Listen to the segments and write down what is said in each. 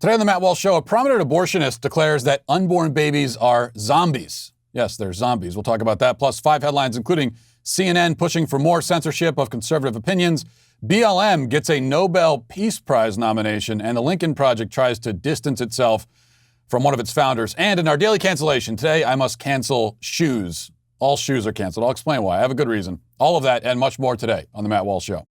Today on the Matt Walsh Show, a prominent abortionist declares that unborn babies are zombies. Yes, they're zombies. We'll talk about that, plus 5 headlines, including CNN pushing for more censorship of conservative opinions, BLM gets a Nobel Peace Prize nomination, and the Lincoln Project tries to distance itself from one of its founders. And in our Daily Cancellation, today I must cancel shoes. All shoes are canceled. I'll explain why. I have a good reason. All of that and much more today on the Matt Walsh Show.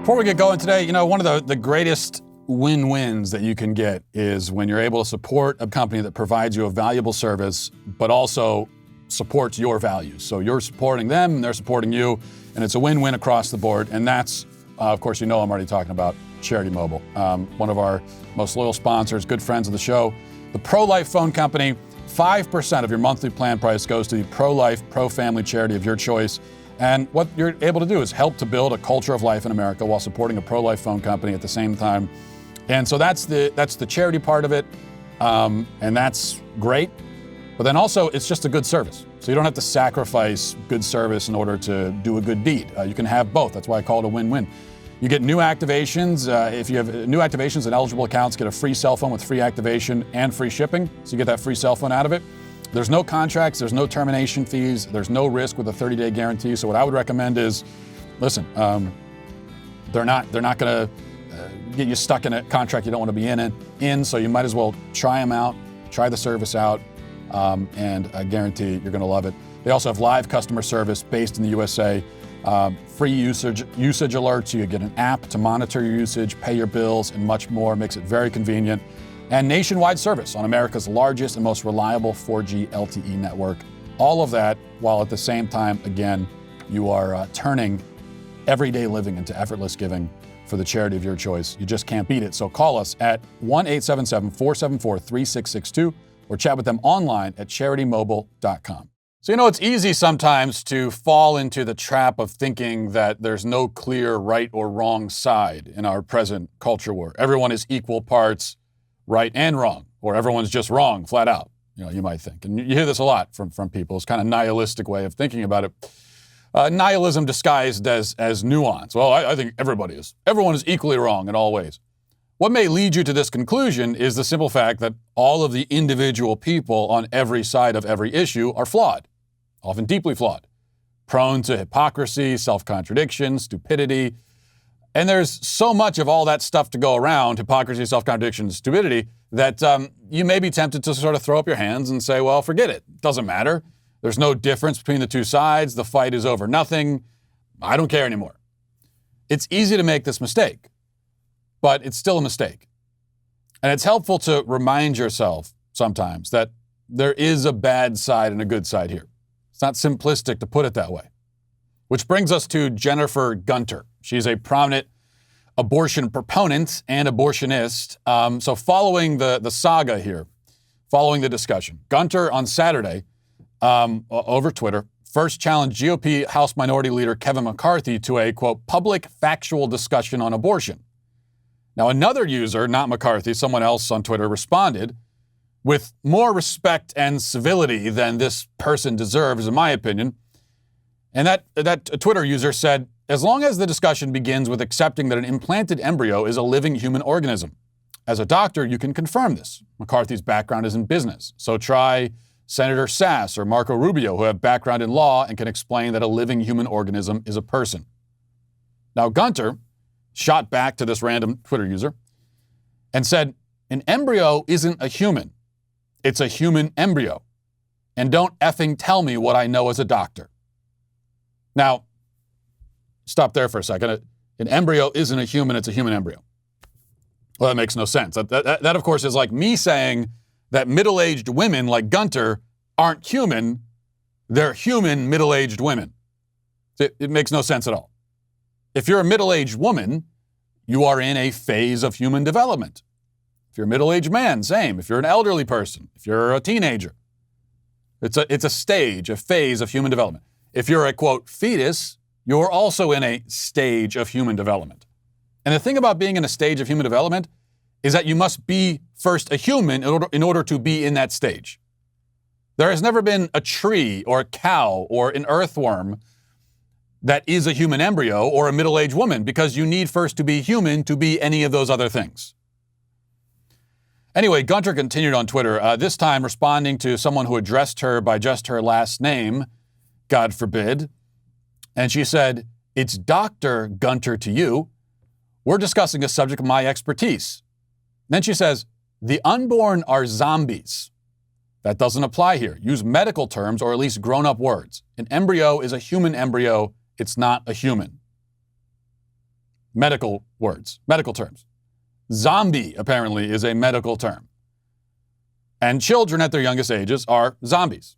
Before we get going today, one of the greatest win-wins that you can get is when you're able to support a company that provides you a valuable service, but also supports your values. So you're supporting them, and they're supporting you, and it's a win-win across the board. And that's, of course, I'm already talking about Charity Mobile, one of our most loyal sponsors, good friends of the show. The pro-life phone company, 5% of your monthly plan price goes to the pro-life, pro-family charity of your choice. And what you're able to do is help to build a culture of life in America while supporting a pro-life phone company at the same time. And so that's the charity part of it, and that's great. But then also, it's just a good service. So you don't have to sacrifice good service in order to do a good deed. You can have both. That's why I call it a win-win. You get new activations. If you have new activations and eligible accounts, get a free cell phone with free activation and free shipping. So you get that free cell phone out of it. There's no contracts, there's no termination fees, there's no risk with a 30-day guarantee. So what I would recommend is, listen, they're not going to get you stuck in a contract you don't want to be in. So you might as well try them out, try the service out, and I guarantee you're going to love it. They also have live customer service based in the USA, free usage alerts. You get an app to monitor your usage, pay your bills, and much more. Makes it very convenient. And nationwide service on America's largest and most reliable 4G LTE network. All of that while at the same time, again, you are turning everyday living into effortless giving for the charity of your choice. You just can't beat it. So call us at 1-877-474-3662 or chat with them online at CharityMobile.com. So it's easy sometimes to fall into the trap of thinking that there's no clear right or wrong side in our present culture war. Everyone is equal parts right and wrong, or everyone's just wrong, flat out, you might think. And you hear this a lot from people. It's kind of nihilistic way of thinking about it. Nihilism disguised as nuance. Well, I think everyone is equally wrong in all ways. What may lead you to this conclusion is the simple fact that all of the individual people on every side of every issue are flawed, often deeply flawed, prone to hypocrisy, self-contradiction, stupidity. And there's so much of all that stuff to go around, hypocrisy, self-contradiction, stupidity, that you may be tempted to sort of throw up your hands and say, well, forget it. It doesn't matter. There's no difference between the two sides. The fight is over nothing. I don't care anymore. It's easy to make this mistake, but it's still a mistake. And it's helpful to remind yourself sometimes that there is a bad side and a good side here. It's not simplistic to put it that way. Which brings us to Jennifer Gunter. She's a prominent abortion proponent and abortionist. So following the saga here, following the discussion, Gunter on Saturday over Twitter first challenged GOP House Minority Leader Kevin McCarthy to a, quote, public factual discussion on abortion. Now, another user, not McCarthy, someone else on Twitter, responded with more respect and civility than this person deserves, in my opinion. And that Twitter user said, as long as the discussion begins with accepting that an implanted embryo is a living human organism. As a doctor, you can confirm this. McCarthy's background is in business. So try Senator Sass or Marco Rubio, who have background in law and can explain that a living human organism is a person. Now, Gunter shot back to this random Twitter user and said, an embryo isn't a human. It's a human embryo. And don't effing tell me what I know as a doctor. Now, stop there for a second. An embryo isn't a human, it's a human embryo. Well, that makes no sense. That of course, is like me saying that middle-aged women like Gunter aren't human. They're human middle-aged women. It makes no sense at all. If you're a middle-aged woman, you are in a phase of human development. If you're a middle-aged man, same. If you're an elderly person, if you're a teenager, it's a stage, a phase of human development. If you're a, quote, fetus, you're also in a stage of human development. And the thing about being in a stage of human development is that you must be first a human in order to be in that stage. There has never been a tree or a cow or an earthworm that is a human embryo or a middle-aged woman, because you need first to be human to be any of those other things. Anyway, Gunter continued on Twitter, this time responding to someone who addressed her by just her last name, God forbid. And she said, "It's Dr. Gunter to you. We're discussing a subject of my expertise." Then she says, "The unborn are zombies. That doesn't apply here. Use medical terms or at least grown-up words. An embryo is a human embryo. It's not a human." Medical words, medical terms. Zombie, apparently, is a medical term. And children at their youngest ages are zombies.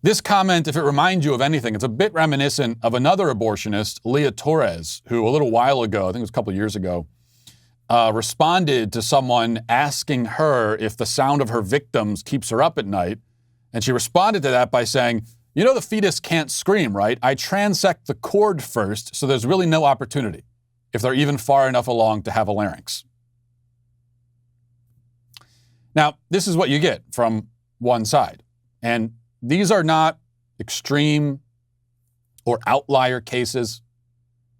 This comment, if it reminds you of anything, it's a bit reminiscent of another abortionist, Leah Torres, who a little while ago, I think it was a couple of years ago, responded to someone asking her if the sound of her victims keeps her up at night. And she responded to that by saying, "You know the fetus can't scream, right? I transect the cord first, so there's really no opportunity, if they're even far enough along to have a larynx." Now, this is what you get from one side. And these are not extreme or outlier cases.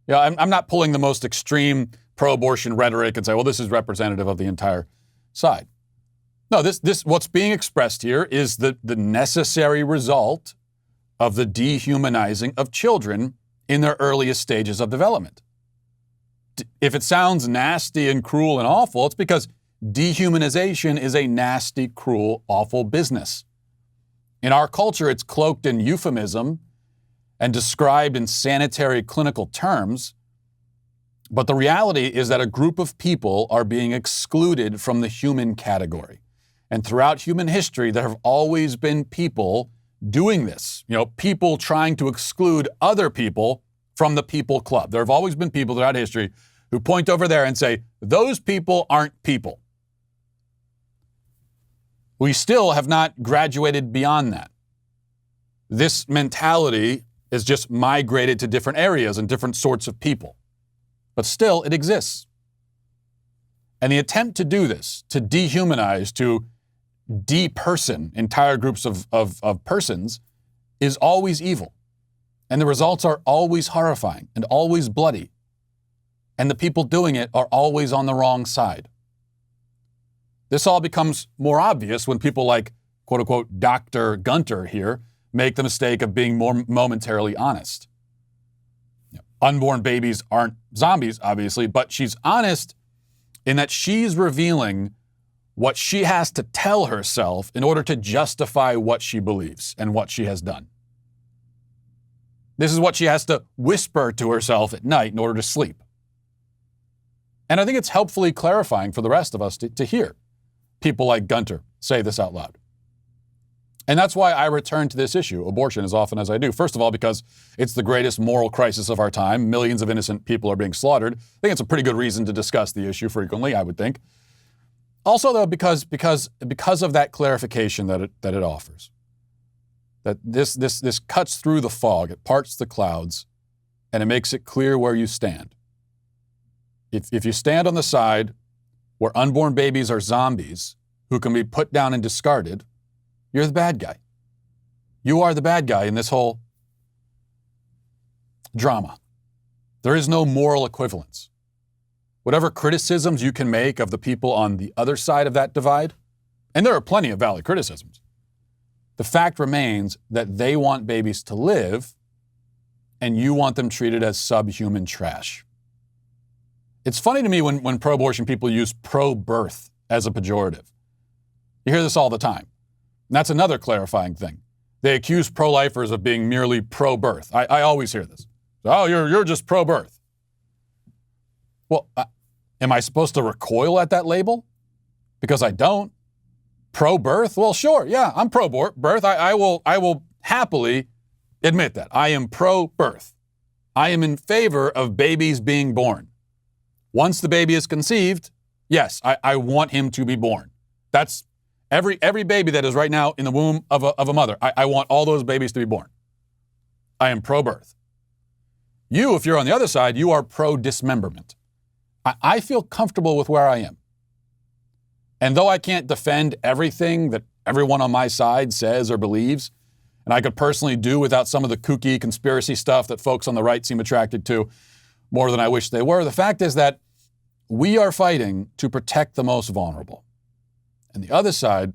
You know, I'm not pulling the most extreme pro-abortion rhetoric and say, well, this is representative of the entire side. No, this what's being expressed here is the necessary result of the dehumanizing of children in their earliest stages of development. If it sounds nasty and cruel and awful, it's because dehumanization is a nasty, cruel, awful business. In our culture, it's cloaked in euphemism and described in sanitary clinical terms. But the reality is that a group of people are being excluded from the human category. And throughout human history, there have always been people doing this. You know, people trying to exclude other people from the people club. There have always been people throughout history who point over there and say, those people aren't people. We still have not graduated beyond that. This mentality is just migrated to different areas and different sorts of people. But still, it exists. And the attempt to do this, to dehumanize, to deperson entire groups of persons, is always evil. And the results are always horrifying and always bloody. And the people doing it are always on the wrong side. This all becomes more obvious when people like, quote unquote, Dr. Gunter here make the mistake of being more momentarily honest. Unborn babies aren't zombies, obviously, but she's honest in that she's revealing what she has to tell herself in order to justify what she believes and what she has done. This is what she has to whisper to herself at night in order to sleep. And I think it's helpfully clarifying for the rest of us to hear people like Gunter say this out loud. And that's why I return to this issue, abortion, as often as I do. First of all, because it's the greatest moral crisis of our time. Millions of innocent people are being slaughtered. I think it's a pretty good reason to discuss the issue frequently, I would think. Also, though, because of that clarification that it offers. That this cuts through the fog, it parts the clouds, and it makes it clear where you stand. If you stand on the side where unborn babies are zombies who can be put down and discarded, you're the bad guy. You are the bad guy in this whole drama. There is no moral equivalence. Whatever criticisms you can make of the people on the other side of that divide, and there are plenty of valid criticisms, the fact remains that they want babies to live, and you want them treated as subhuman trash. It's funny to me when pro-abortion people use pro-birth as a pejorative. You hear this all the time. And that's another clarifying thing. They accuse pro-lifers of being merely pro-birth. I always hear this. Oh, you're just pro-birth. Well, am I supposed to recoil at that label? Because I don't. Pro-birth? Well, sure, yeah, I'm pro-birth. I will happily admit that. I am pro-birth. I am in favor of babies being born. Once the baby is conceived, yes, I want him to be born. That's every baby that is right now in the womb of a mother. I want all those babies to be born. I am pro-birth. You, if you're on the other side, you are pro-dismemberment. I feel comfortable with where I am. And though I can't defend everything that everyone on my side says or believes, and I could personally do without some of the kooky conspiracy stuff that folks on the right seem attracted to more than I wish they were. The fact is that we are fighting to protect the most vulnerable, and the other side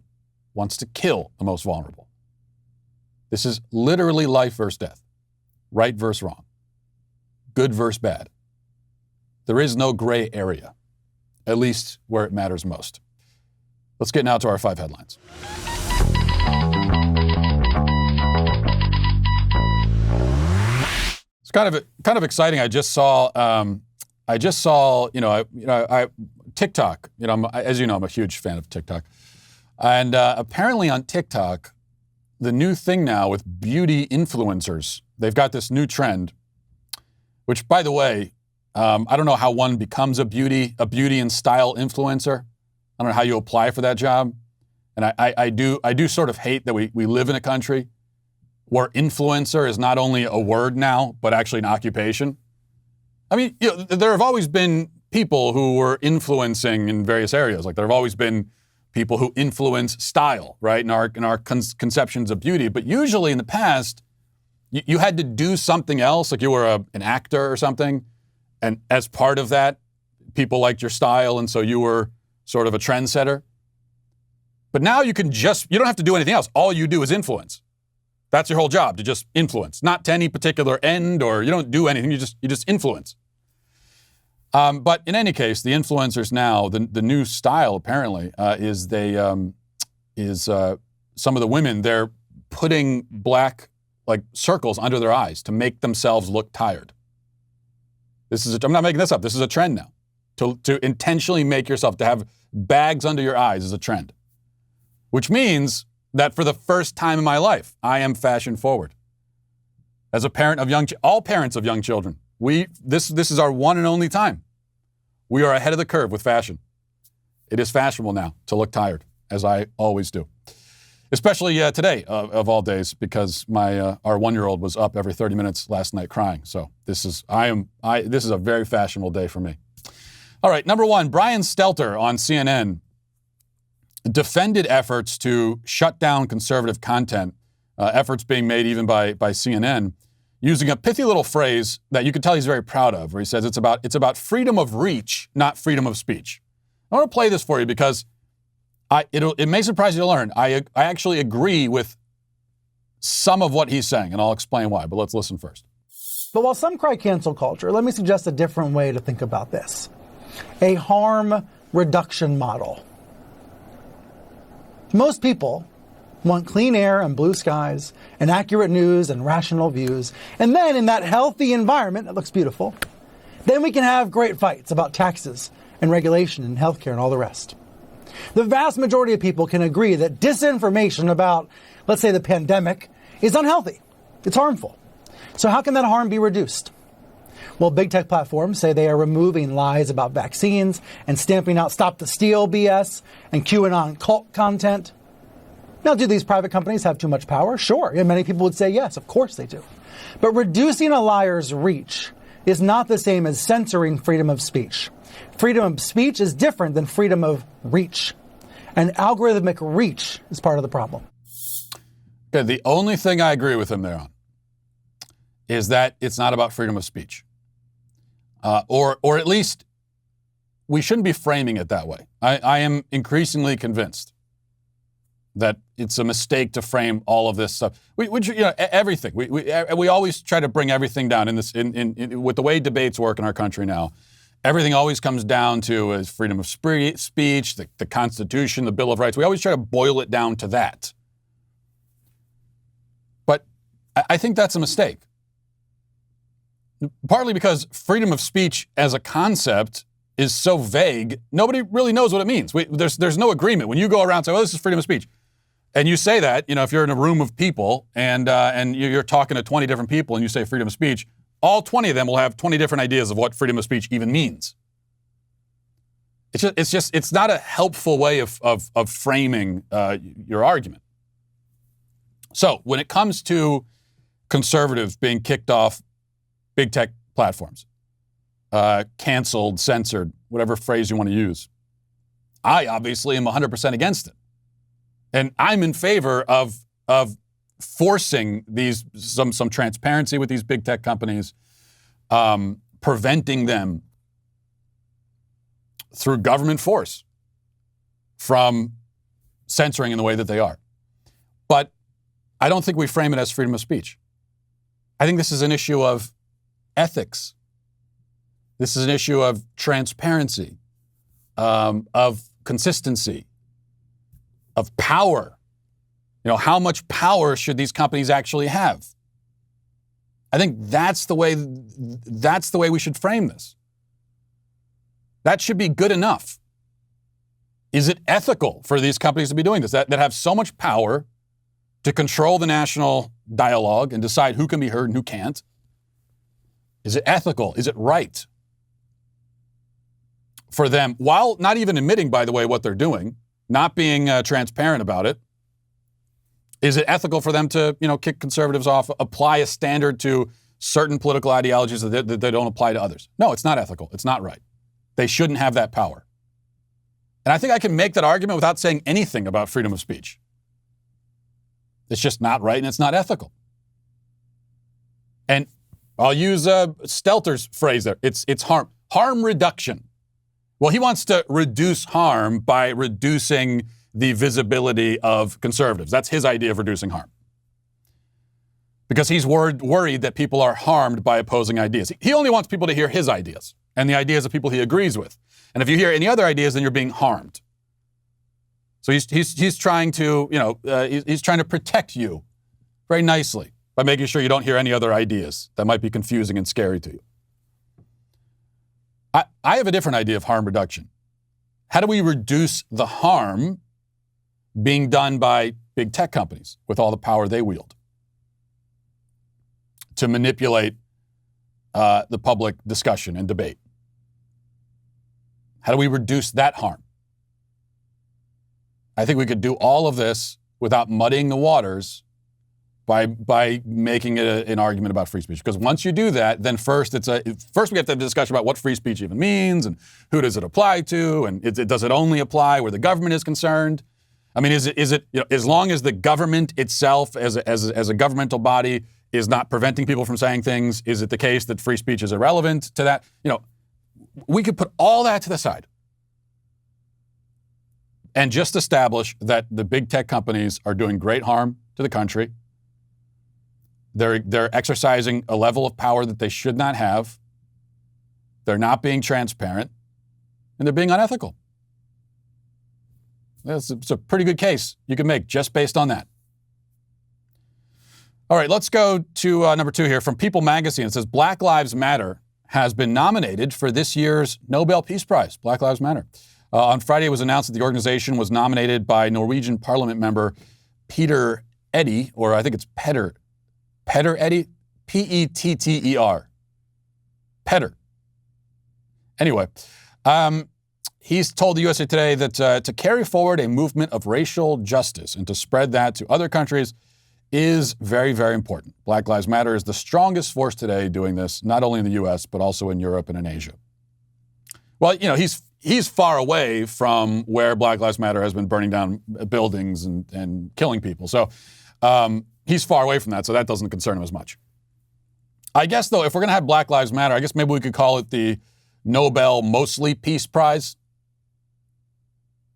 wants to kill the most vulnerable. This is literally life versus death, right versus wrong, good versus bad. There is no gray area, at least where it matters most. Let's get now to our 5 headlines. It's kind of exciting. I just saw TikTok. As you know, I'm a huge fan of TikTok, and apparently on TikTok, the new thing now with beauty influencers, they've got this new trend, which, by the way, I don't know how one becomes a beauty and style influencer. I don't know how you apply for that job. And I do sort of hate that we live in a country where influencer is not only a word now, but actually an occupation. I mean, there have always been people who were influencing in various areas. Like there have always been people who influence style, right, in our conceptions of beauty. But usually in the past, you had to do something else, like you were an actor or something. And as part of that, people liked your style, and so you were sort of a trendsetter. But now you don't have to do anything else. All you do is influence. That's your whole job, to just influence. Not to any particular end, or you don't do anything, you just influence. But in any case, the influencers now, the new style apparently is some of the women, they're putting black circles under their eyes to make themselves look tired. I'm not making this up. This is a trend now. To intentionally make yourself, to have bags under your eyes is a trend. Which means that for the first time in my life, I am fashion forward. As a parent of all parents of young children, this is our one and only time. We are ahead of the curve with fashion. It is fashionable now to look tired, as I always do. Especially today, of all days, because our 1-year-old was up every 30 minutes last night crying. So this is a very fashionable day for me. All right, number 1, Brian Stelter on CNN defended efforts to shut down conservative content, efforts being made even by CNN, using a pithy little phrase that you can tell he's very proud of, where he says it's about freedom of reach, not freedom of speech. I want to play this for you because it may surprise you to learn. I actually agree with some of what he's saying, and I'll explain why, but let's listen first. But while some cry cancel culture, let me suggest a different way to think about this. A harm reduction model. Most people want clean air and blue skies and accurate news and rational views. And then in that healthy environment that looks beautiful, then we can have great fights about taxes and regulation and healthcare and all the rest. The vast majority of people can agree that disinformation about, let's say, the pandemic is unhealthy. It's harmful. So how can that harm be reduced? Well, big tech platforms say they are removing lies about vaccines and stamping out Stop the Steal BS and QAnon cult content. Now, do these private companies have too much power? Sure. And many people would say yes, of course they do. But reducing a liar's reach is not the same as censoring freedom of speech. Freedom of speech is different than freedom of reach. And algorithmic reach is part of the problem. Okay, the only thing I agree with him there on is that it's not about freedom of speech. Or at least we shouldn't be framing it that way. I am increasingly convinced that it's a mistake to frame all of this stuff. Everything. We always try to bring everything down in this. With the way debates work in our country now, everything always comes down to is freedom of speech, the Constitution, the Bill of Rights. We always try to boil it down to that. But I think that's a mistake. Partly because freedom of speech as a concept is so vague, nobody really knows what it means. There's no agreement. When you go around and say, "Oh, this is freedom of speech," and you say that, if you're in a room of people and you're talking to 20 different people and you say freedom of speech, all 20 of them will have 20 different ideas of what freedom of speech even means. It's not a helpful way of framing your argument. So when it comes to conservatives being kicked off big tech platforms, canceled, censored, whatever phrase you want to use, I obviously am 100% against it. And I'm in favor of forcing some transparency with these big tech companies, preventing them through government force from censoring in the way that they are. But I don't think we frame it as freedom of speech. I think this is an issue of ethics. This is an issue of transparency, of consistency, of power. How much power should these companies actually have? I think that's the way we should frame this. That should be good enough. Is it ethical for these companies to be doing this, that have so much power to control the national dialogue and decide who can be heard and who can't? Is it ethical? Is it right for them, while not even admitting, by the way, what they're doing, not being transparent about it? Is it ethical for them to, kick conservatives off, apply a standard to certain political ideologies that they don't apply to others? No, it's not ethical. It's not right. They shouldn't have that power. And I think I can make that argument without saying anything about freedom of speech. It's just not right and it's not ethical. And I'll use Stelter's phrase there. It's harm reduction. Well, he wants to reduce harm by reducing the visibility of conservatives. That's his idea of reducing harm. Because he's worried that people are harmed by opposing ideas. He only wants people to hear his ideas and the ideas of people he agrees with. And if you hear any other ideas, then you're being harmed. So he's trying to, he's trying to protect you very nicely by making sure you don't hear any other ideas that might be confusing and scary to you. I have a different idea of harm reduction. How do we reduce the harm being done by big tech companies with all the power they wield to manipulate the public discussion and debate? How do we reduce that harm? I think we could do all of this without muddying the waters by making it an argument about free speech. Because once you do that, then first we have to have a discussion about what free speech even means and who does it apply to, and does it only apply where the government is concerned? I mean, is it as long as the government itself as a governmental body is not preventing people from saying things, is it the case that free speech is irrelevant to that? We could put all that to the side and just establish that the big tech companies are doing great harm to the country. They're exercising a level of power that they should not have. They're not being transparent, and they're being unethical. It's a pretty good case you can make just based on that. All right, let's go to number 2 here from People Magazine. It says Black Lives Matter has been nominated for this year's Nobel Peace Prize. Black Lives Matter. On Friday, it was announced that the organization was nominated by Norwegian Parliament member Petter Eddy, or I think it's Petter Eddy, Petter. Petter. Anyway, he's told the USA Today that to carry forward a movement of racial justice and to spread that to other countries is very, very important. Black Lives Matter is the strongest force today doing this, not only in the U.S., but also in Europe and in Asia. Well, he's far away from where Black Lives Matter has been burning down buildings and killing people. So he's far away from that, so that doesn't concern him as much. I guess, though, if we're going to have Black Lives Matter, I guess maybe we could call it the Nobel Mostly Peace Prize.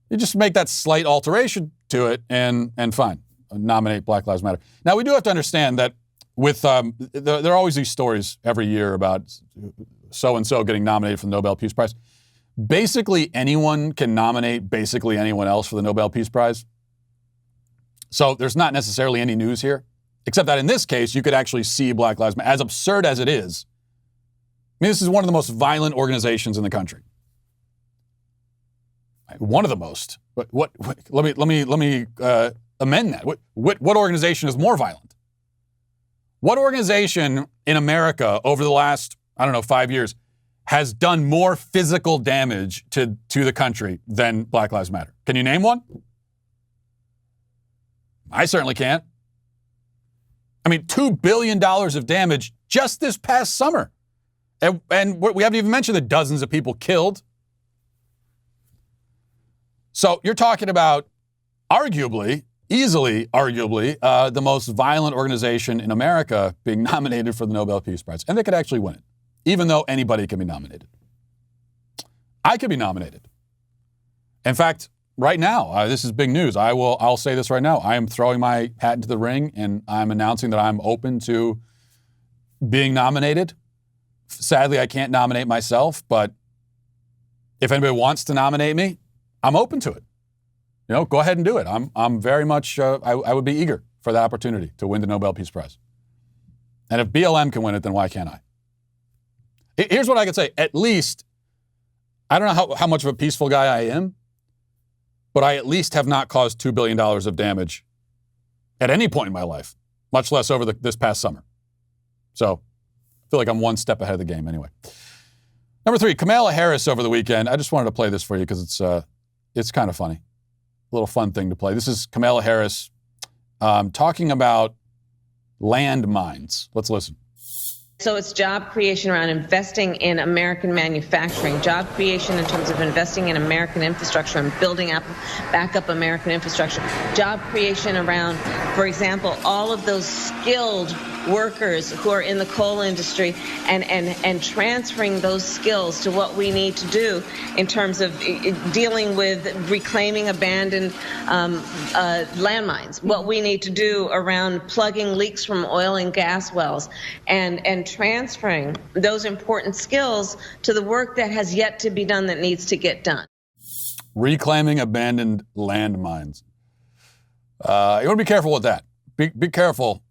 You just make that slight alteration to it and fine. Nominate Black Lives Matter. Now, we do have to understand that with there are always these stories every year about so-and-so getting nominated for the Nobel Peace Prize. Basically, anyone can nominate basically anyone else for the Nobel Peace Prize. So there's not necessarily any news here, except that in this case, you could actually see Black Lives Matter. As absurd as it is, I mean, this is one of the most violent organizations in the country. One of the most. But let me amend that. What organization is more violent? What organization in America over the last, 5 years has done more physical damage to the country than Black Lives Matter? Can you name one? I certainly can't. I mean, $2 billion of damage just this past summer. And we haven't even mentioned the dozens of people killed. So you're talking about arguably easily, arguably, the most violent organization in America being nominated for the Nobel Peace Prize. And they could actually win it, even though anybody can be nominated. I could be nominated. In fact, right now, this is big news. I'll say this right now. I am throwing my hat into the ring, and I'm announcing that I'm open to being nominated. Sadly, I can't nominate myself, but if anybody wants to nominate me, I'm open to it. Go ahead and do it. I'm very much, I would be eager for that opportunity to win the Nobel Peace Prize. And if BLM can win it, then why can't I? Here's what I can say. At least, I don't know how much of a peaceful guy I am, but I at least have not caused $2 billion of damage at any point in my life, much less over this past summer. So I feel like I'm one step ahead of the game anyway. Number 3, Camila Harris over the weekend. I just wanted to play this for you because it's kind of funny. A little fun thing to play. This is Camila Harris talking about landmines. Let's listen. So it's job creation around investing in American manufacturing, job creation in terms of investing in American infrastructure and building up, back up American infrastructure, job creation around, for example, all of those skilled workers who are in the coal industry and transferring those skills to what we need to do in terms of dealing with reclaiming abandoned landmines, what we need to do around plugging leaks from oil and gas wells and transferring those important skills to the work that has yet to be done that needs to get done. Reclaiming abandoned landmines. You want to be careful with that. Be careful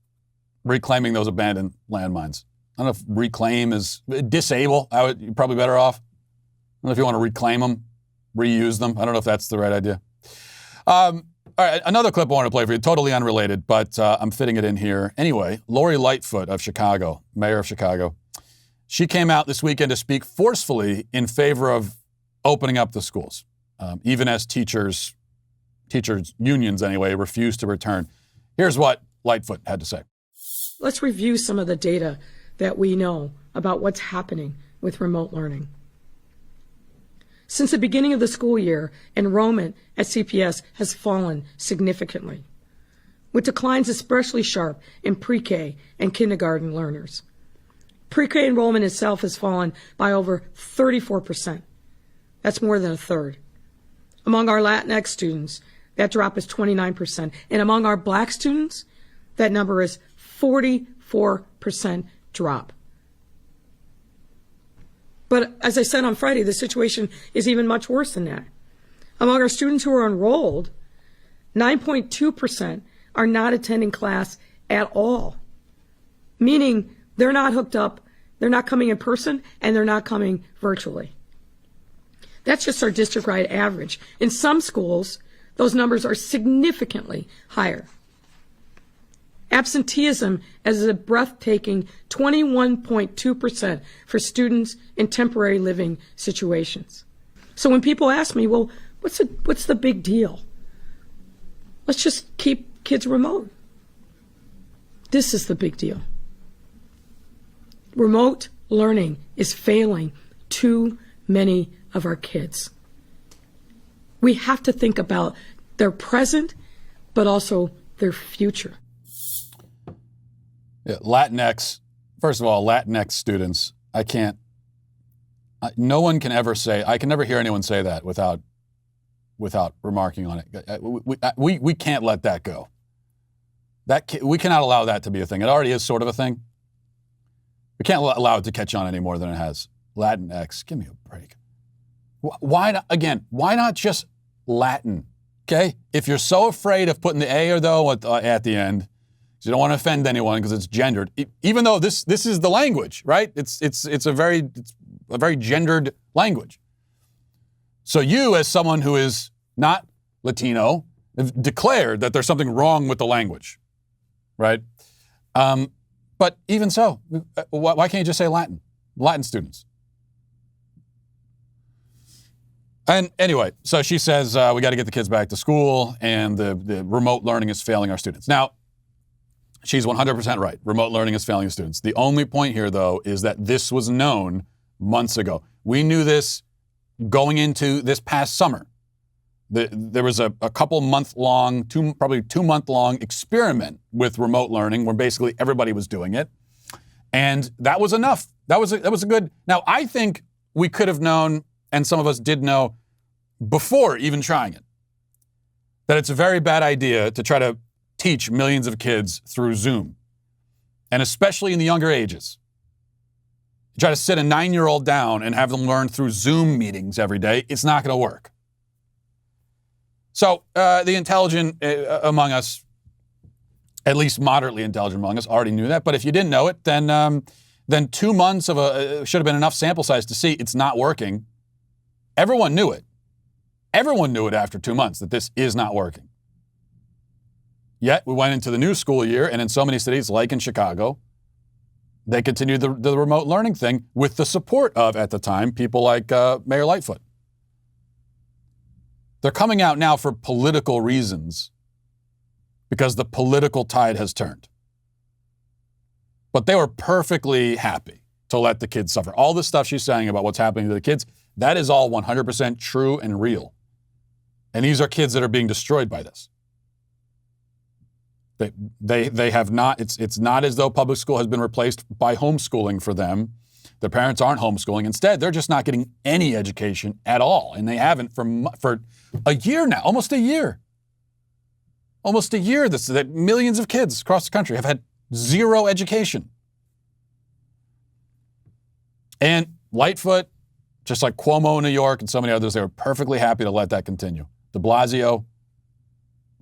reclaiming those abandoned landmines. I don't know if reclaim is disable. You're probably better off. I don't know if you want to reclaim them, reuse them. I don't know if that's the right idea. All right, another clip I want to play for you, totally unrelated, but I'm fitting it in here. Anyway, Lori Lightfoot of Chicago, mayor of Chicago, she came out this weekend to speak forcefully in favor of opening up the schools, even as teachers unions anyway, refused to return. Here's what Lightfoot had to say. Let's review some of the data that we know about what's happening with remote learning. Since the beginning of the school year, enrollment at CPS has fallen significantly, with declines especially sharp in pre-K and kindergarten learners. Pre-K enrollment itself has fallen by over 34%. That's more than a third. Among our Latinx students, that drop is 29%. And among our Black students, that number is 44% drop. But as I said on Friday, the situation is even much worse than that. Among our students who are enrolled, 9.2% are not attending class at all, meaning they're not hooked up, they're not coming in person, and they're not coming virtually. That's just our district-wide average. In some schools, those numbers are significantly higher. Absenteeism is a breathtaking 21.2% for students in temporary living situations. So when people ask me, well, what's the big deal? Let's just keep kids remote. This is the big deal. Remote learning is failing too many of our kids. We have to think about their present, but also their future. Yeah, Latinx, first of all, Latinx students, no one can ever say, I can never hear anyone say that without remarking on it. We can't let that go. We cannot allow that to be a thing. It already is sort of a thing. We can't allow it to catch on any more than it has. Latinx, give me a break. Why not just Latin? Okay? If you're so afraid of putting the A or the O at the end, you don't want to offend anyone because it's gendered. Even though this is the language, right? It's a very gendered language. So you, as someone who is not Latino, have declared that there's something wrong with the language, right? But even so, why can't you just say Latin? Latin students. And anyway, so she says we got to get the kids back to school, and the remote learning is failing our students. Now, she's 100% right. Remote learning is failing students. The only point here, though, is that this was known months ago. We knew this going into this past summer. There was a couple month long, probably 2 month long experiment with remote learning where basically everybody was doing it. And that was enough. That was a good. Now, I think we could have known, and some of us did know before even trying it, that it's a very bad idea to try to teach millions of kids through Zoom. And especially in the younger ages. Try to sit a 9-year-old down and have them learn through Zoom meetings every day. It's not going to work. So the intelligent among us, at least moderately intelligent among us, already knew that. But if you didn't know it, then 2 months should have been enough sample size to see it's not working. Everyone knew it. Everyone knew it after 2 months that this is not working. Yet we went into the new school year, and in so many cities, like in Chicago, they continued the remote learning thing with the support of, at the time, people like Mayor Lightfoot. They're coming out now for political reasons because the political tide has turned. But they were perfectly happy to let the kids suffer. All the stuff she's saying about what's happening to the kids, that is all 100% true and real. And these are kids that are being destroyed by this. They have not, it's not as though public school has been replaced by homeschooling for them. Their parents aren't homeschooling. Instead, they're just not getting any education at all. And they haven't for a year now, almost a year. Almost a year that millions of kids across the country have had zero education. And Lightfoot, just like Cuomo in New York and so many others, they were perfectly happy to let that continue. De Blasio,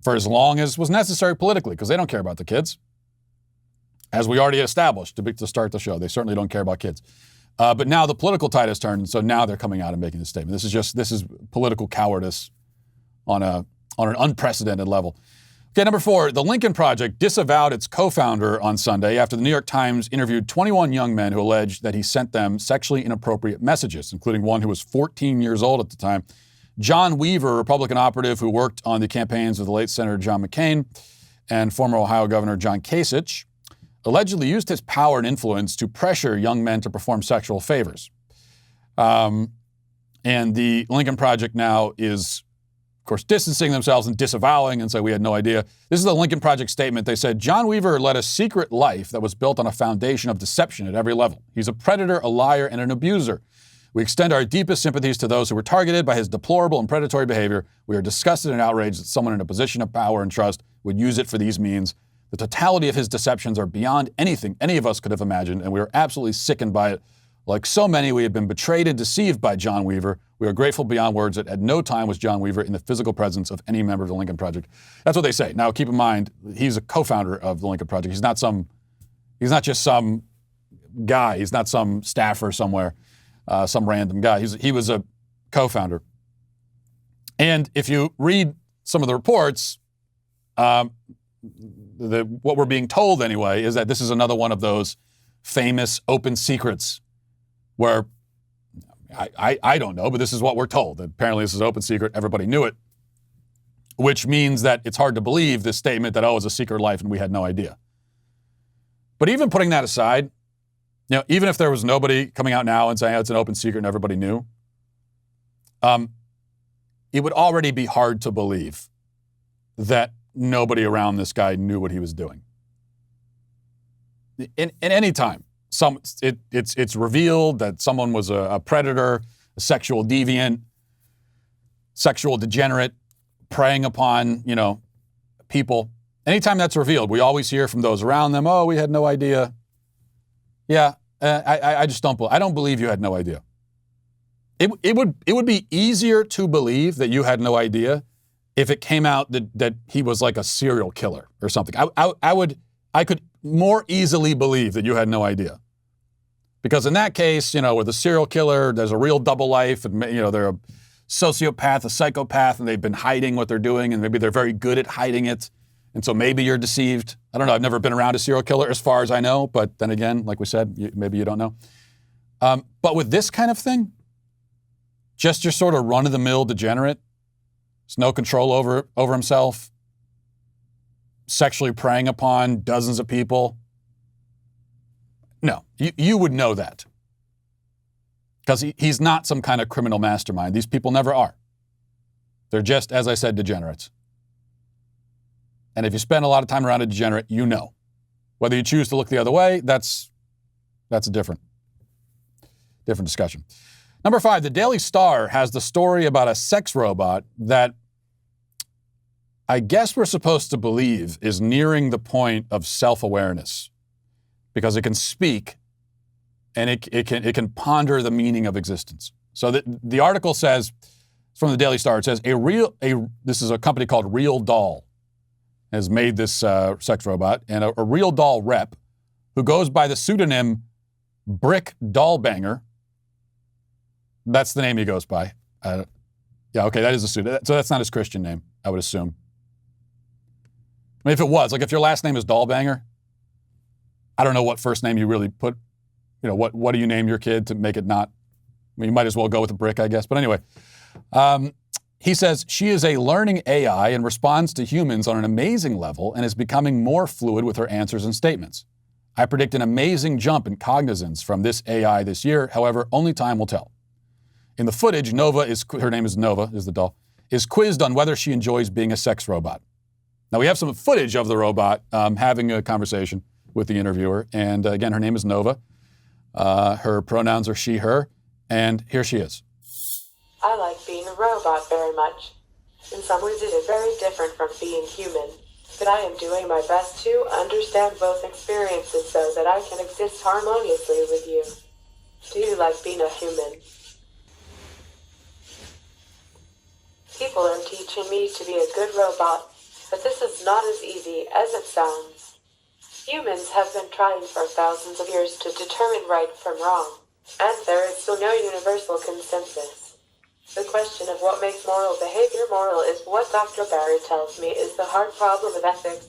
for as long as was necessary politically, because they don't care about the kids. As we already established to start the show, they certainly don't care about kids. But now the political tide has turned, and so now they're coming out and making this statement. This is political cowardice on an unprecedented level. Okay, number 4, the Lincoln Project disavowed its co-founder on Sunday after the New York Times interviewed 21 young men who alleged that he sent them sexually inappropriate messages, including one who was 14 years old at the time. John Weaver, a Republican operative who worked on the campaigns of the late Senator John McCain and former Ohio Governor John Kasich, allegedly used his power and influence to pressure young men to perform sexual favors. And the Lincoln Project now is, of course, distancing themselves and disavowing and say we had no idea. This is the Lincoln Project statement. They said, John Weaver led a secret life that was built on a foundation of deception at every level. He's a predator, a liar, and an abuser. We extend our deepest sympathies to those who were targeted by his deplorable and predatory behavior. We are disgusted and outraged that someone in a position of power and trust would use it for these means. The totality of his deceptions are beyond anything any of us could have imagined, and we are absolutely sickened by it. Like so many, we have been betrayed and deceived by John Weaver. We are grateful beyond words that at no time was John Weaver in the physical presence of any member of the Lincoln Project. That's what they say. Now, keep in mind, he's a co-founder of the Lincoln Project. He's not just some guy. He's not some staffer somewhere, some random guy. He was a co-founder. And if you read some of the reports, what we're being told anyway is that this is another one of those famous open secrets where I don't know, but this is what we're told. Apparently this is open secret. Everybody knew it, which means that it's hard to believe this statement that, it's a secret life and we had no idea. But even putting that aside, even if there was nobody coming out now and saying it's an open secret and everybody knew, it would already be hard to believe that nobody around this guy knew what he was doing. In any time, it's revealed that someone was a predator, a sexual deviant, sexual degenerate, preying upon, people. Anytime that's revealed, we always hear from those around them, we had no idea. Yeah, I just don't believe you had no idea. It would be easier to believe that you had no idea if it came out that he was like a serial killer or something. I could more easily believe that you had no idea. Because in that case, with a serial killer, there's a real double life, and they're a sociopath, a psychopath, and they've been hiding what they're doing, and maybe they're very good at hiding it. And so maybe you're deceived. I don't know. I've never been around a serial killer as far as I know, but then again, like we said, maybe you don't know. But with this kind of thing, just your sort of run-of-the-mill degenerate, has no control over himself, sexually preying upon dozens of people. No, you would know that. Because he's not some kind of criminal mastermind. These people never are. They're just, as I said, degenerates. And if you spend a lot of time around a degenerate, you know. Whether you choose to look the other way, that's a different discussion. Number 5, the Daily Star has the story about a sex robot that I guess we're supposed to believe is nearing the point of self-awareness because it can speak and it can ponder the meaning of existence. So the article says, from the Daily Star, it says, this is a company called Real Doll has made this sex robot, and a Real Doll rep who goes by the pseudonym Brick Dollbanger. That's the name he goes by. Yeah, okay, that is a pseudonym. So that's not his Christian name, I would assume. I mean, if it was, like if your last name is Dollbanger, I don't know what first name you really put. You know, what do you name your kid to make it not? I mean, you might as well go with a brick, I guess. But anyway, he says she is a learning AI and responds to humans on an amazing level and is becoming more fluid with her answers and statements. I predict an amazing jump in cognizance from this AI this year. However, only time will tell. In the footage, her name is Nova, is the doll, is quizzed on whether she enjoys being a sex robot. Now, we have some footage of the robot having a conversation with the interviewer. And again, her name is Nova. Her pronouns are she, her. And here she is. I like being a robot very much. In some ways, it is very different from being human. But I am doing my best to understand both experiences so that I can exist harmoniously with you. Do you like being a human? People are teaching me to be a good robot, but this is not as easy as it sounds. Humans have been trying for thousands of years to determine right from wrong, and there is still no universal consensus. The question of what makes moral behavior moral is what Dr. Barry tells me is the hard problem of ethics.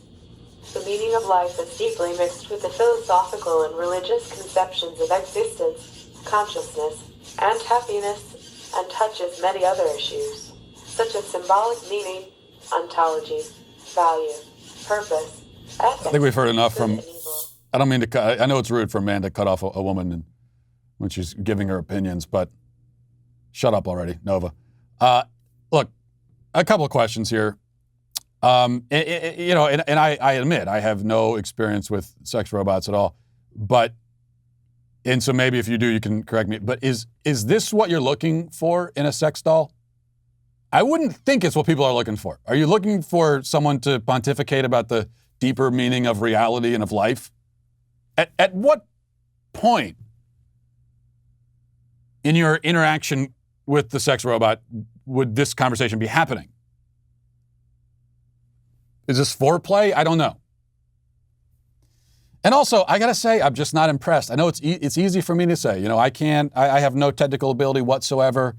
The meaning of life is deeply mixed with the philosophical and religious conceptions of existence, consciousness, and happiness, and touches many other issues, such as symbolic meaning, ontology, value, purpose, ethics. I think we've heard enough from, I don't mean to cut, I know it's rude for a man to cut off a woman when she's giving her opinions, but shut up already, Nova. Look, a couple of questions here. And I admit I have no experience with sex robots at all, and so maybe if you do, you can correct me, but is this what you're looking for in a sex doll? I wouldn't think it's what people are looking for. Are you looking for someone to pontificate about the deeper meaning of reality and of life? At what point in your interaction with the sex robot would this conversation be happening? Is this foreplay? I don't know. And also, I gotta say, I'm just not impressed. I know it's easy for me to say. You know, I have no technical ability whatsoever.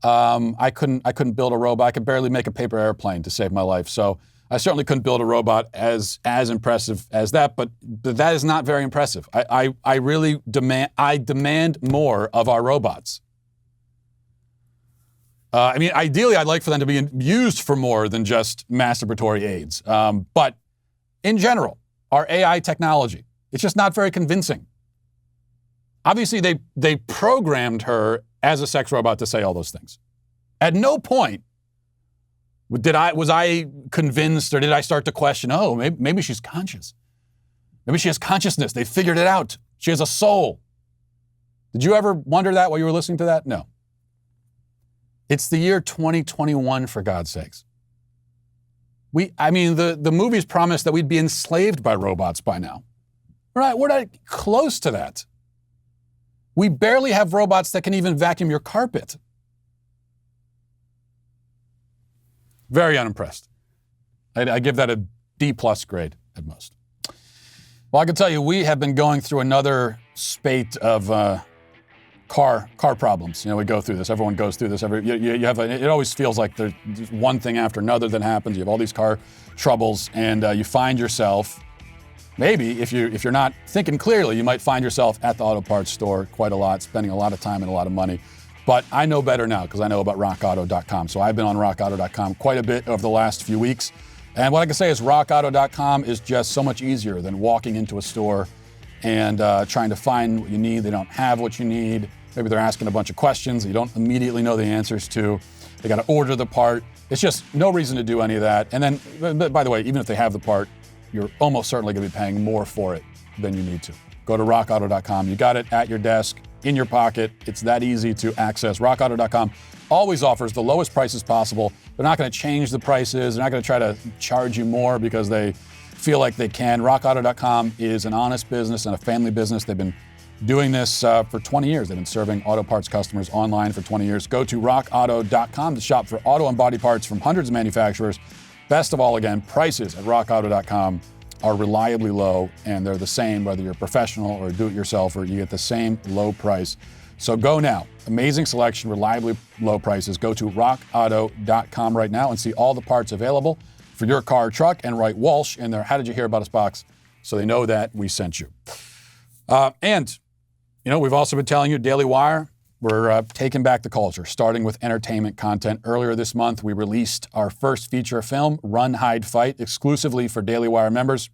I couldn't build a robot. I could barely make a paper airplane to save my life. So I certainly couldn't build a robot as impressive as that. But that is not very impressive. I really demand more of our robots. Ideally, I'd like for them to be used for more than just masturbatory aids. But in general, our AI technology, it's just not very convincing. Obviously, they programmed her as a sex robot to say all those things. At no point was I convinced, or did I start to question, maybe she's conscious. Maybe she has consciousness. They figured it out. She has a soul. Did you ever wonder that while you were listening to that? No. It's the year 2021, for God's sakes. The movies promised that we'd be enslaved by robots by now. We're not close to that. We barely have robots that can even vacuum your carpet. Very unimpressed. I give that a D+ grade at most. Well, I can tell you, we have been going through another spate of car problems. You know, we go through this. Everyone goes through this. It always feels like there's one thing after another that happens. You have all these car troubles, and you find yourself, maybe if you're not thinking clearly, you might find yourself at the auto parts store quite a lot, spending a lot of time and a lot of money. But I know better now because I know about RockAuto.com. So I've been on RockAuto.com quite a bit over the last few weeks. And what I can say is RockAuto.com is just so much easier than walking into a store and trying to find what you need. They don't have what you need. Maybe they're asking a bunch of questions that you don't immediately know the answers to. They got to order the part. It's just no reason to do any of that. And then, by the way, even if they have the part, you're almost certainly going to be paying more for it than you need to. Go to rockauto.com. You got it at your desk, in your pocket. It's that easy to access. rockauto.com always offers the lowest prices possible. They're not going to change the prices. They're not going to try to charge you more because they feel like they can. rockauto.com is an honest business and a family business. They've been doing this for 20 years. They've been serving auto parts customers online for 20 years. Go to rockauto.com to shop for auto and body parts from hundreds of manufacturers. Best of all, again, prices at rockauto.com are reliably low, and they're the same whether you're a professional or a do-it-yourselfer. You get the same low price. So go now. Amazing selection, reliably low prices. Go to rockauto.com right now and see all the parts available for your car or truck, and write Walsh in their How Did You Hear About Us box so they know that we sent you. And we've also been telling you, Daily Wire, we're taking back the culture, starting with entertainment content. Earlier this month, we released our first feature film, Run, Hide, Fight, exclusively for Daily Wire members.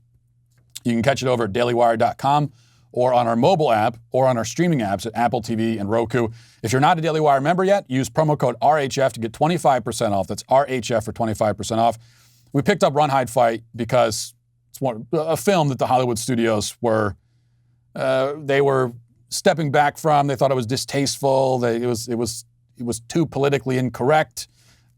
You can catch it over at dailywire.com or on our mobile app or on our streaming apps at Apple TV and Roku. If you're not a Daily Wire member yet, use promo code RHF to get 25% off. That's RHF for 25% off. We picked up Run, Hide, Fight because it's a film that the Hollywood studios were stepping back from. They thought it was distasteful. It was too politically incorrect.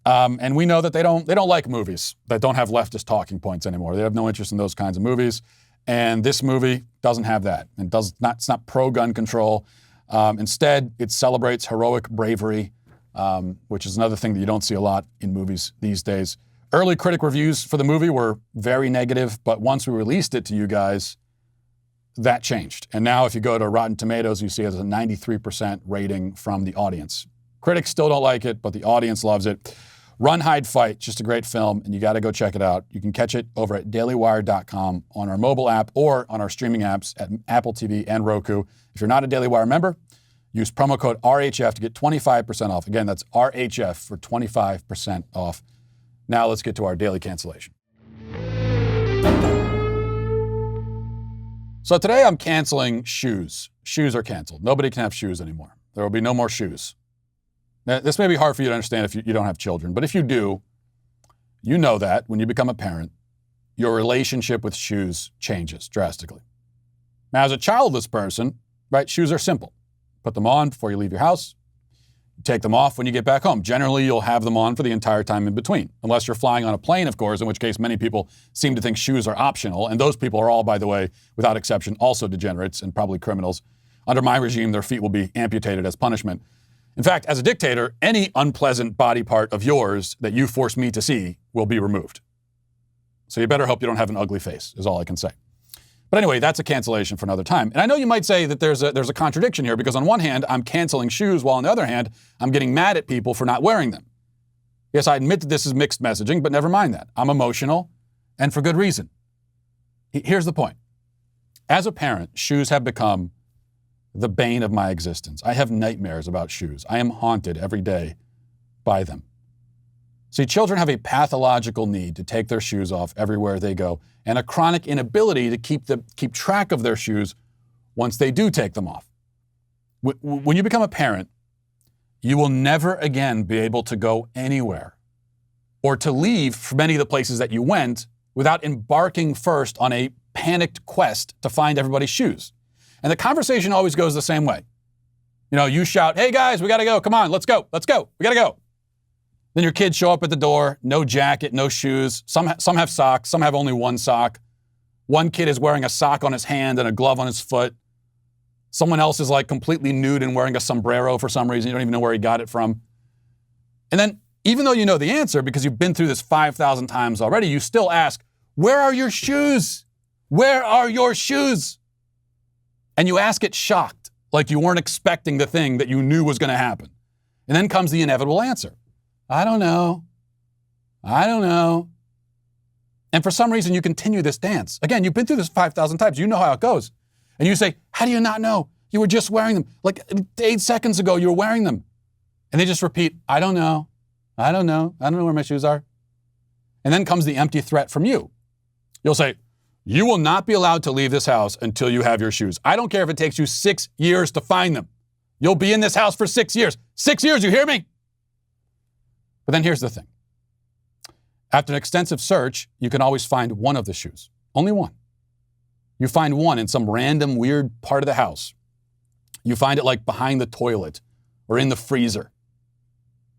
And we know that they don't like movies that don't have leftist talking points anymore. They have no interest in those kinds of movies. And this movie doesn't have that. It's not pro-gun control. Instead, it celebrates heroic bravery, which is another thing that you don't see a lot in movies these days. Early critic reviews for the movie were very negative, but once we released it to you guys, that changed. And now if you go to Rotten Tomatoes, you see it has a 93% rating from the audience. Critics still don't like it, but the audience loves it. Run, Hide, Fight, just a great film, and you got to go check it out. You can catch it over at dailywire.com on our mobile app or on our streaming apps at Apple TV and Roku. If you're not a Daily Wire member, use promo code RHF to get 25% off. Again, that's RHF for 25% off. Now let's get to our daily cancellation. So today I'm canceling shoes. Shoes are canceled. Nobody can have shoes anymore. There will be no more shoes. Now, this may be hard for you to understand if you don't have children, but if you do, you know that when you become a parent, your relationship with shoes changes drastically. Now, as a childless person, right, shoes are simple. Put them on before you leave your house. You take them off when you get back home. Generally, you'll have them on for the entire time in between, unless you're flying on a plane, of course, in which case many people seem to think shoes are optional. And those people are all, by the way, without exception, also degenerates and probably criminals. Under my regime, their feet will be amputated as punishment. In fact, as a dictator, any unpleasant body part of yours that you force me to see will be removed. So you better hope you don't have an ugly face, is all I can say. But anyway, that's a cancellation for another time. And I know you might say that there's a contradiction here, because on one hand, I'm canceling shoes, while on the other hand, I'm getting mad at people for not wearing them. Yes, I admit that this is mixed messaging, but never mind that. I'm emotional, and for good reason. Here's the point. As a parent, shoes have become the bane of my existence. I have nightmares about shoes. I am haunted every day by them. See, children have a pathological need to take their shoes off everywhere they go, and a chronic inability to keep track of their shoes once they do take them off. When you become a parent, you will never again be able to go anywhere or to leave from any of the places that you went without embarking first on a panicked quest to find everybody's shoes. And the conversation always goes the same way. You shout, "Hey guys, we got to go. Come on, let's go. We got to go." Then your kids show up at the door, no jacket, no shoes. Some have socks, some have only one sock. One kid is wearing a sock on his hand and a glove on his foot. Someone else is like completely nude and wearing a sombrero for some reason. You don't even know where he got it from. And then, even though you know the answer, because you've been through this 5,000 times already, you still ask, "Where are your shoes? Where are your shoes?" And you ask it shocked, like you weren't expecting the thing that you knew was going to happen. And then comes the inevitable answer. I don't know. And for some reason, you continue this dance. Again, you've been through this 5,000 times. You know how it goes. And you say, "How do you not know? You were just wearing them. Like 8 seconds ago, you were wearing them." And they just repeat, I don't know where my shoes are." And then comes the empty threat from you. You'll say, "You will not be allowed to leave this house until you have your shoes. I don't care if it takes you 6 years to find them. You'll be in this house for 6 years. 6 years, you hear me?" But then here's the thing. After an extensive search, you can always find one of the shoes. Only one. You find one in some random weird part of the house. You find it like behind the toilet or in the freezer.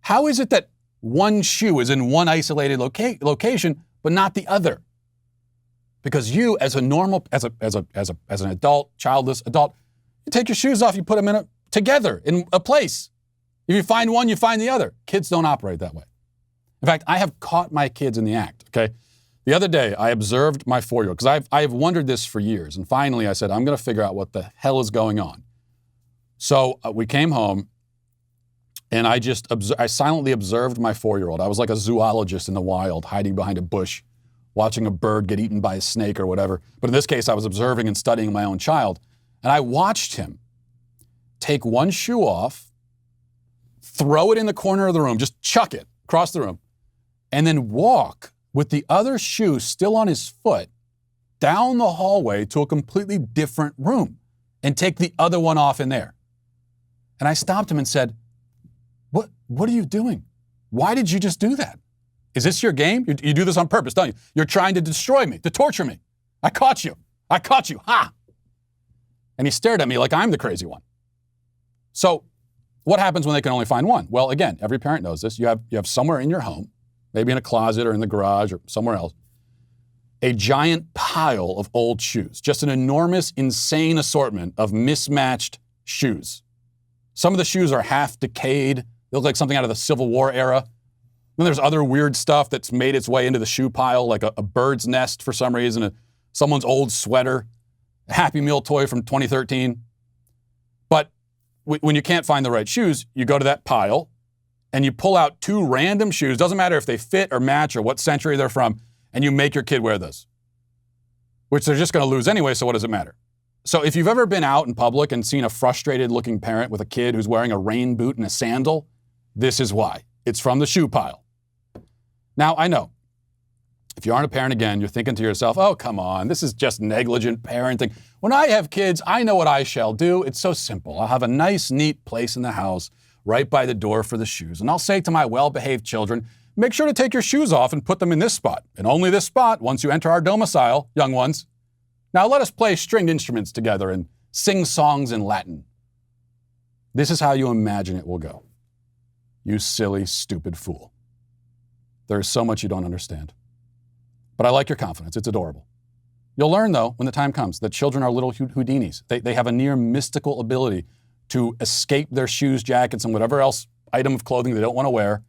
How is it that one shoe is in one isolated location, but not the other? Because you, as an adult, childless adult, you take your shoes off, you put them together in a place. If you find one, you find the other. Kids don't operate that way. In fact, I have caught my kids in the act, okay? The other day, I observed my 4-year-old, because I have wondered this for years, and finally I said, I'm going to figure out what the hell is going on. So we came home, and I silently observed my 4-year-old. I was like a zoologist in the wild, hiding behind a bush, watching a bird get eaten by a snake or whatever. But in this case, I was observing and studying my own child, and I watched him take one shoe off, throw it in the corner of the room, just chuck it across the room, and then walk with the other shoe still on his foot down the hallway to a completely different room and take the other one off in there. And I stopped him and said, What are you doing? Why did you just do that? Is this your game? You do this on purpose, don't you? You're trying to destroy me, to torture me. I caught you. Ha! And he stared at me like I'm the crazy one. So what happens when they can only find one? Well, again, every parent knows this. You have somewhere in your home, maybe in a closet or in the garage or somewhere else, a giant pile of old shoes, just an enormous, insane assortment of mismatched shoes. Some of the shoes are half decayed. They look like something out of the Civil War era. Then there's other weird stuff that's made its way into the shoe pile, like a bird's nest for some reason, someone's old sweater, a Happy Meal toy from 2013. But when you can't find the right shoes, you go to that pile and you pull out 2 random shoes, doesn't matter if they fit or match or what century they're from, and you make your kid wear those, which they're just going to lose anyway, so what does it matter? So if you've ever been out in public and seen a frustrated-looking parent with a kid who's wearing a rain boot and a sandal, this is why. It's from the shoe pile. Now, I know, if you aren't a parent again, you're thinking to yourself, oh, come on, this is just negligent parenting. When I have kids, I know what I shall do. It's so simple. I'll have a nice, neat place in the house right by the door for the shoes. And I'll say to my well-behaved children, make sure to take your shoes off and put them in this spot, and only this spot once you enter our domicile, young ones. Now let us play stringed instruments together and sing songs in Latin. This is how you imagine it will go. You silly, stupid fool. There is so much you don't understand. But I like your confidence. It's adorable. You'll learn, though, when the time comes, that children are little Houdinis. They have a near mystical ability to escape their shoes, jackets, and whatever else item of clothing they don't want to wear.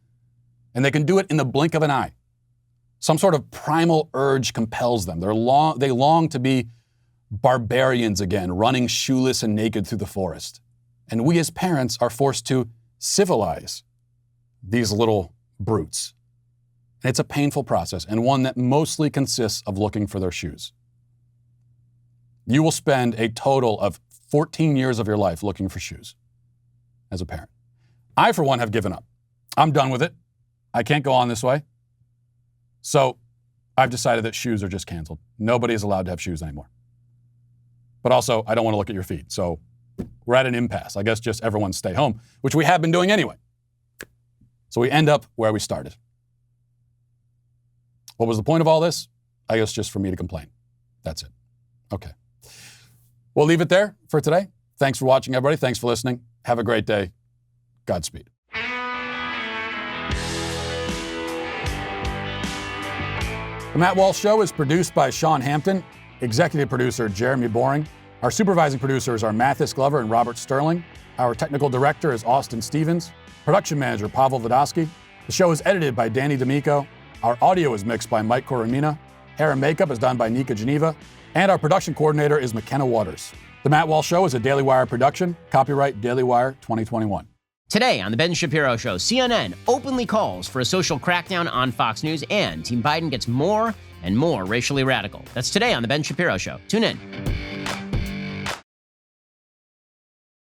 And they can do it in the blink of an eye. Some sort of primal urge compels them. They long to be barbarians again, running shoeless and naked through the forest. And we as parents are forced to civilize these little brutes. And it's a painful process, and one that mostly consists of looking for their shoes. You will spend a total of 14 years of your life looking for shoes as a parent. I, for one, have given up. I'm done with it. I can't go on this way. So I've decided that shoes are just canceled. Nobody is allowed to have shoes anymore. But also, I don't want to look at your feet. So we're at an impasse. I guess just everyone stay home, which we have been doing anyway. So we end up where we started. What was the point of all this? I guess just for me to complain. That's it. Okay. We'll leave it there for today. Thanks for watching, everybody. Thanks for listening. Have a great day. Godspeed. The Matt Walsh Show is produced by Sean Hampton, executive producer Jeremy Boring. Our supervising producers are Mathis Glover and Robert Sterling. Our technical director is Austin Stevens. Production manager Pavel Vodosky. The show is edited by Danny D'Amico. Our audio is mixed by Mike Coromina. Hair and makeup is done by Nika Geneva. And our production coordinator is McKenna Waters. The Matt Walsh Show is a Daily Wire production. Copyright Daily Wire 2021. Today on The Ben Shapiro Show, CNN openly calls for a social crackdown on Fox News, and Team Biden gets more and more racially radical. That's today on The Ben Shapiro Show. Tune in.